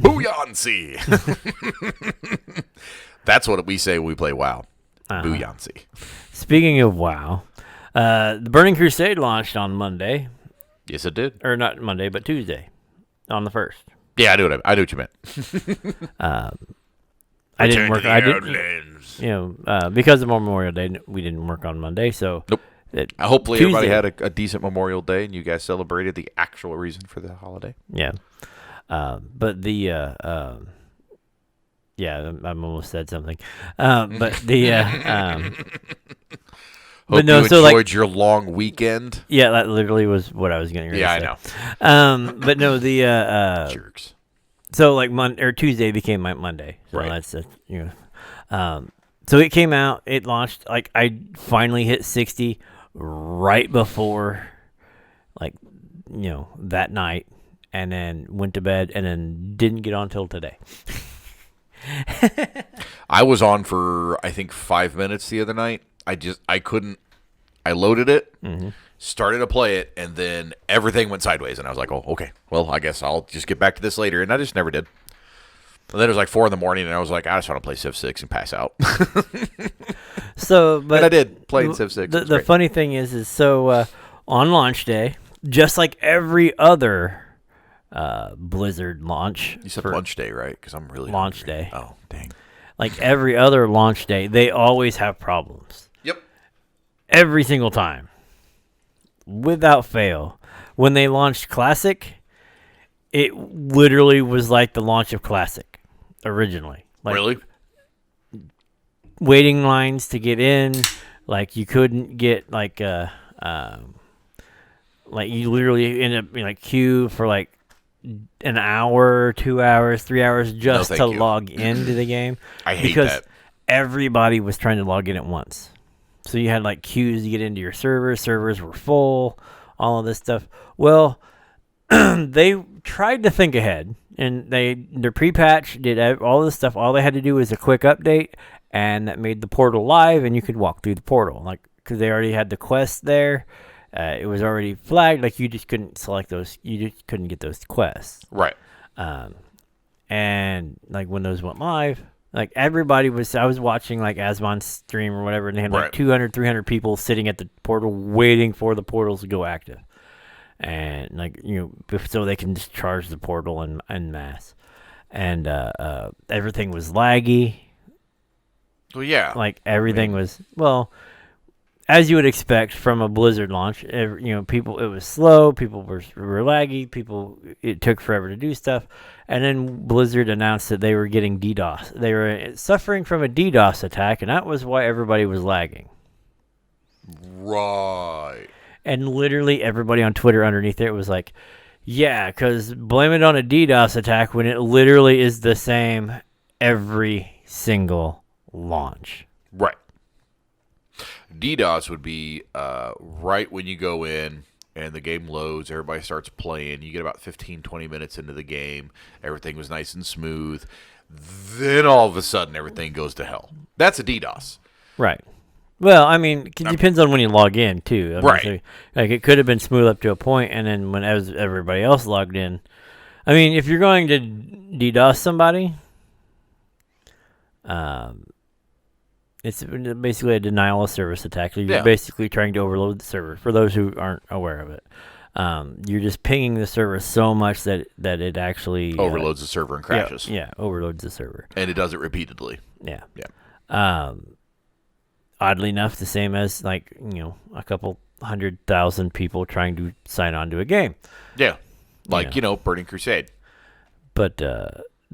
Booyahnsee. That's what we say when we play WoW. Booyahnsee. Speaking of WoW, the Burning Crusade launched on Monday. Yes, it did. Or not Monday, but Tuesday on the 1st. Yeah, I knew what you meant. I didn't work. Because of Memorial Day, we didn't work on Monday. So nope. Hopefully, everybody had a decent Memorial Day, and you guys celebrated the actual reason for the holiday. Yeah, but the I almost said something. But the Hope you enjoyed your long weekend. Yeah, that literally was what I was getting ready to say. I know. But no, the jerks. So like Tuesday became my Monday. So right. That's so it came out. It launched. Like I finally hit 60 right before, that night, and then went to bed, and then didn't get on till today. I was on for I think 5 minutes the other night. I couldn't. I loaded it, started to play it, and then everything went sideways. And I was like, "Oh, okay. Well, I guess I'll just get back to this later." And I just never did. And then it was like 4 a.m, and I was like, "I just want to play Civ 6 and pass out." But I did play Civ 6. The funny thing is so on launch day, just like every other Blizzard launch. You said launch day, right? Because I'm really launch hungry. day. Oh, dang! Like every other launch day, they always have problems. Yep. Every single time, without fail. When they launched Classic, it literally was like the launch of Classic originally. Like, really? Waiting lines to get in, like you couldn't get like you literally end up in queue for like an hour, 2 hours, 3 hours just to log into the game. I hate that. Because everybody was trying to log in at once. So you had queues to get into your servers. Servers were full, all of this stuff. Well, they tried to think ahead, and their pre-patch did all this stuff. All they had to do was a quick update, and that made the portal live, and you could walk through the portal. Because they already had the quest there. It was already flagged. You just couldn't select those. You just couldn't get those quests. Right. And when those went live, everybody was. I was watching Asmon's stream or whatever, and they had 200, 300 people sitting at the portal waiting for the portals to go active, and so they can just charge the portal en masse, and everything was laggy. Well, yeah. Everything was as you would expect from a Blizzard launch. People, it was slow. People were laggy. It took forever to do stuff. And then Blizzard announced that they were getting DDoS. They were suffering from a DDoS attack, and that was why everybody was lagging. Right. And literally everybody on Twitter underneath it was like, yeah, because blame it on a DDoS attack when it literally is the same every single launch. Right. DDoS would be right when you go in and the game loads, everybody starts playing. You get about 15, 20 minutes into the game. Everything was nice and smooth. Then all of a sudden, everything goes to hell. That's a DDoS. Right. Well, it depends on when you log in, too. Right. So, it could have been smooth up to a point, and then when everybody else logged in. If you're going to DDoS somebody, it's basically a denial of service attack. So you're basically trying to overload the server. For those who aren't aware of it, you're just pinging the server so much that it actually overloads the server and crashes. Yeah, overloads the server, and it does it repeatedly. Yeah. Oddly enough, the same as a couple 100,000 people trying to sign on to a game. Yeah, Burning Crusade. But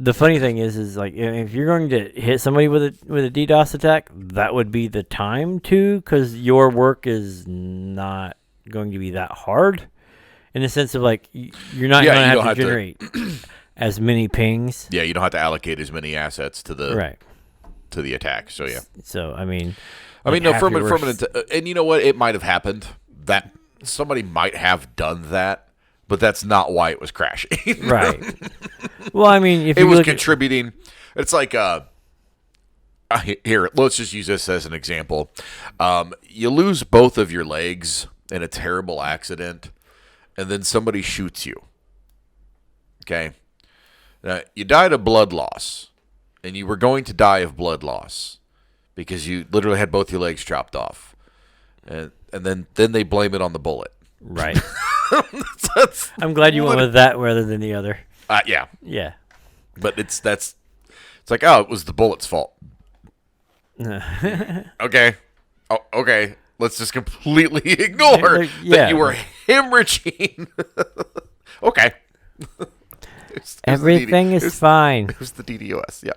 the funny thing is if you're going to hit somebody with a DDoS attack, that would be the time to, because your work is not going to be that hard, in the sense of you're not going to have to generate as many pings. Yeah, you don't have to allocate as many assets to the to the attack. So yeah. So and you know what? It might have happened that somebody might have done that. But that's not why it was crashing. Right. Well, if it was contributing. It's here, let's just use this as an example. You lose both of your legs in a terrible accident, and then somebody shoots you. Okay? You died of blood loss, and you were going to die of blood loss because you literally had both your legs chopped off, and then they blame it on the bullet. Right. I'm glad you went with that rather than the other. Yeah. Yeah. But it's like, oh, it was the bullet's fault. Okay. Oh, okay. Let's just completely ignore that you were hemorrhaging. Okay. Everything is fine. It was the DDoS. Yeah.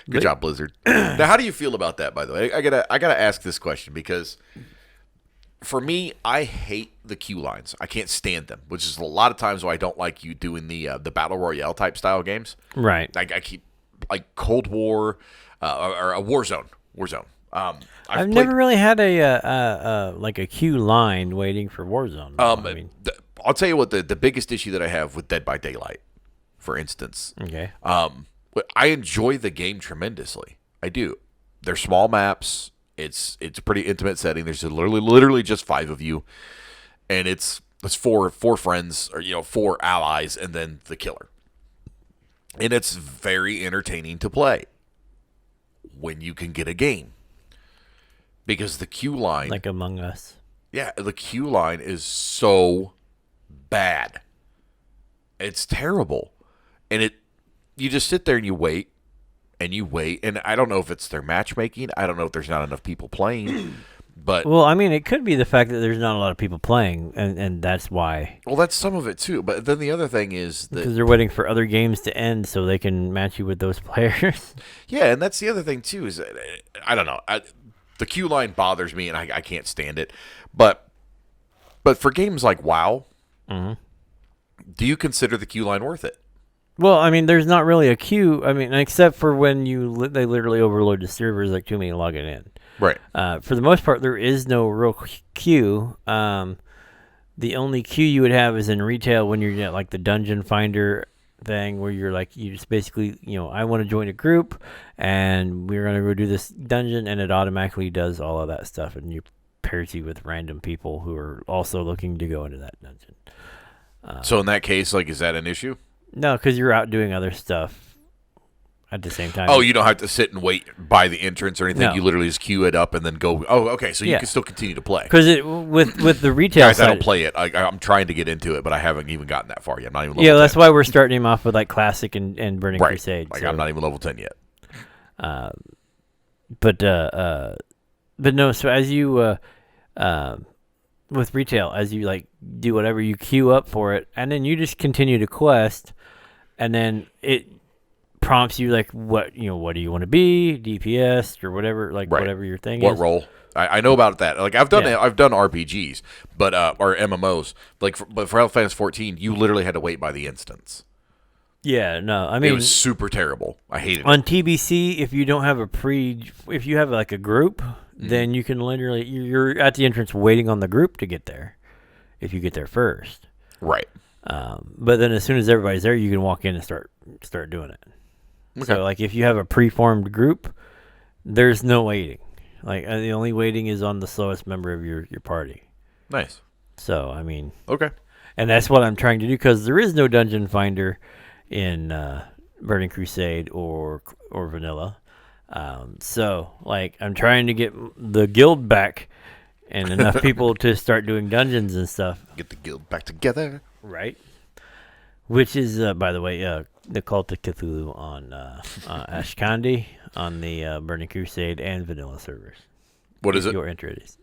Good job, Blizzard. Now, how do you feel about that? By the way, I gotta ask this question because for me, I hate the queue lines. I can't stand them, which is a lot of times why I don't like you doing the battle royale type style games. Right. I keep like Cold War or a Warzone. I've never really had a like a queue line waiting for Warzone. I'll tell you what the biggest issue that I have with Dead by Daylight, for instance. Okay. I enjoy the game tremendously. I do. They're small maps. It's a pretty intimate setting. There's literally just 5 of you, and it's four friends or 4 allies and then the killer. And it's very entertaining to play when you can get a game. Because the queue line, like Among Us. Yeah, the queue line is so bad. It's terrible. And you just sit there and you wait. And I don't know if it's their matchmaking. I don't know if there's not enough people playing. But well, I mean, it could be the fact that there's not a lot of people playing, and that's why. Well, that's some of it too. But then the other thing is that because they're waiting for other games to end so they can match you with those players. Yeah, and that's the other thing too. Is I don't know. The queue line bothers me, and I can't stand it. But for games like WoW, do you consider the queue line worth it? Well, I mean, there's not really a queue. I mean, except for when they literally overload the servers, like too many logging in. Right. For the most part, there is no real queue. The only queue you would have is in retail when you're like the dungeon finder thing, where you just basically, I want to join a group, and we're gonna go do this dungeon, and it automatically does all of that stuff, and you pairs you with random people who are also looking to go into that dungeon. So in that case, like, is that an issue? No, because you're out doing other stuff at the same time. Oh, you don't have to sit and wait by the entrance or anything. No. You literally just queue it up and then go. Oh, okay. So you can still continue to play. Because with the retail Guys, side, I don't play it. I'm trying to get into it, but I haven't even gotten that far yet. I'm not even level 10. That's why we're starting him off with like Classic and Burning Crusade. Like, I'm not even level 10 yet. But no. So as you with retail, as you like do whatever, you queue up for it, and then you just continue to quest, and then it prompts you like what do you want to be, DPS or whatever, like whatever your thing is. What role? I know about that. Like I've done RPGs, but or MMOs. But for Final Fantasy 14, you literally had to wait by the instance. Yeah, no, I mean it was super terrible. I hated it. On TBC, if you don't have if you have like a group, then you can literally you're at the entrance waiting on the group to get there. If you get there first, right. But then as soon as everybody's there, you can walk in and start doing it. Okay. So like if you have a preformed group, there's no waiting. Like the only waiting is on the slowest member of your party. Nice. So I mean, okay. And that's what I'm trying to do, because there is no dungeon finder in Burning Crusade or vanilla. So like I'm trying to get the guild back and enough people to start doing dungeons and stuff. Get the guild back together. Right. Which is, by the way, the Cult of Cthulhu on Ashkandi on the Burning Crusade and vanilla servers. What is it? Your interest.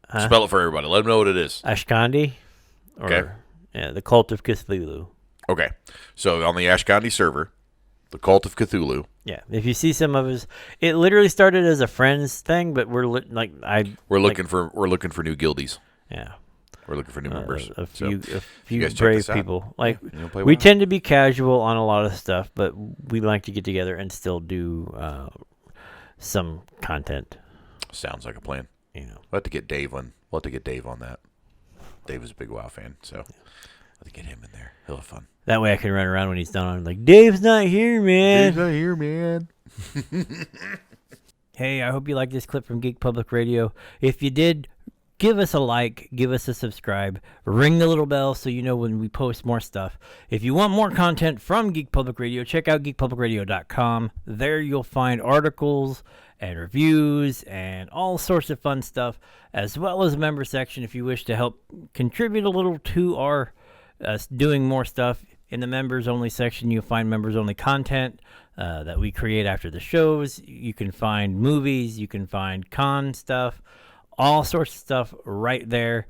Spell it for everybody. Let them know what it is. Ashkandi. Okay. Yeah, the Cult of Cthulhu. Okay. So on the Ashkandi server, the Cult of Cthulhu. Yeah. If you see some of us, it literally started as a friends thing, but we're looking for new guildies. Yeah. We're looking for new members. A few guys brave people. Like we tend to be casual on a lot of stuff, but we like to get together and still do some content. Sounds like a plan. We'll have to get Dave on. We'll have to get Dave on that. Dave is a big WoW fan, so we'll have to get him in there. He'll have fun. That way I can run around when he's done. I'm like, Dave's not here, man. Dave's not here, man. Hey, I hope you like this clip from Geek Public Radio. If you did, give us a like, give us a subscribe, ring the little bell so you know when we post more stuff. If you want more content from Geek Public Radio, check out geekpublicradio.com. There you'll find articles and reviews and all sorts of fun stuff, as well as a member section if you wish to help contribute a little to our doing more stuff. In the members only section, you'll find members only content that we create after the shows. You can find movies, you can find con stuff, all sorts of stuff right there.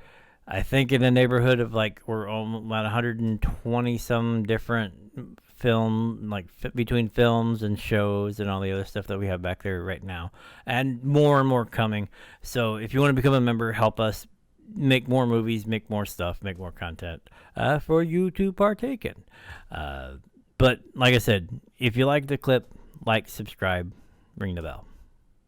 I think in the neighborhood of we're about 120 some different between films and shows and all the other stuff that we have back there right now, and more coming. So if you want to become a member, help us make more movies, make more stuff, make more content for you to partake in. But like I said, if you like the clip, subscribe, ring the bell.